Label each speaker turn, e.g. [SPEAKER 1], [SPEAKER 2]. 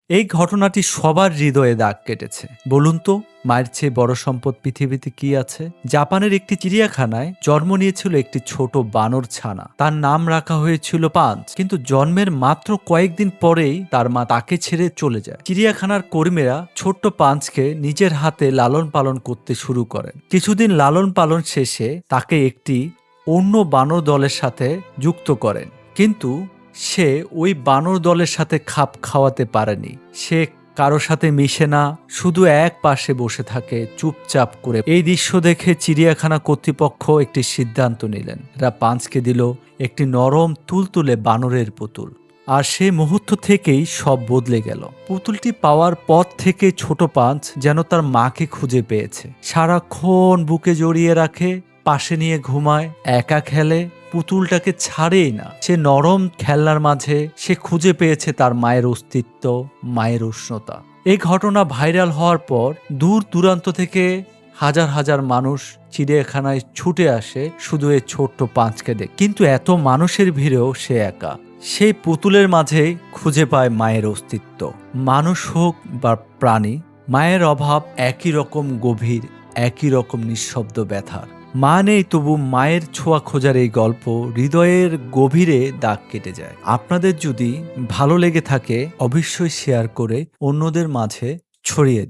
[SPEAKER 1] এই ঘটনাটি সবার হৃদয়ে দাগ কেটেছে। বলুন তো, মায়ের চেয়ে বড় সম্পদ পৃথিবীতে কি আছে? জাপানের একটি চিড়িয়াখানায় জন্ম নিয়েছিল একটি ছোট বানর ছানা। তার নাম রাখা হয়েছিল পাঞ্চ। কিন্তু জন্মের মাত্র কয়েকদিন পরেই তার মা তাকে ছেড়ে চলে যায়। চিড়িয়াখানার কর্মীরা ছোট্ট পাঞ্চকে নিজের হাতে লালন পালন করতে শুরু করেন। কিছুদিন লালন পালন শেষে তাকে একটি অন্য বানর দলের সাথে যুক্ত করেন। কিন্তু সে ওই বানর দলের সাথে খাপ খাওয়াতে পারেনি। সে কারো সাথে মিশে না, শুধু এক পাশে বসে থাকে চুপচাপ করে। এই দৃশ্য দেখে চিড়িয়াখানা কর্তৃপক্ষ একটি সিদ্ধান্ত নিলেন। এরা পাঞ্চকে দিল একটি নরম তুলতুলে বানরের পুতুল। আর সেই মুহূর্ত থেকেই সব বদলে গেল। পুতুলটি পাওয়ার পর থেকে ছোট পাঞ্চ যেন তার মাকে খুঁজে পেয়েছে। সারাক্ষণ বুকে জড়িয়ে রাখে, পাশে নিয়ে ঘুমায়, একা খেলে, পুতুলটাকে ছাড়েই না। সে নরম খেলনার মাঝে সে খুঁজে পেয়েছে তার মায়ের অস্তিত্ব, মায়ের উষ্ণতা। এই ঘটনা ভাইরাল হওয়ার পর দূর দূরান্ত থেকে হাজার হাজার মানুষ চিড়িয়াখানায় ছুটে আসে শুধু এই ছোট্ট পাঁচকে দেখে। কিন্তু এত মানুষের ভিড়েও সে একা। সেই পুতুলের মাঝে খুঁজে পায় মায়ের অস্তিত্ব। মানুষ হোক বা প্রাণী, মায়ের অভাব একই রকম গভীর, একই রকম নিঃশব্দ ব্যথার। মা নেই, তবু মায়ের ছোঁয়া খোঁজার এই গল্প হৃদয়ের গভীরে দাগ কেটে যায়। আপনাদের যদি ভালো লেগে থাকে অবশ্যই শেয়ার করে অন্যদের মাঝে ছড়িয়ে দিন।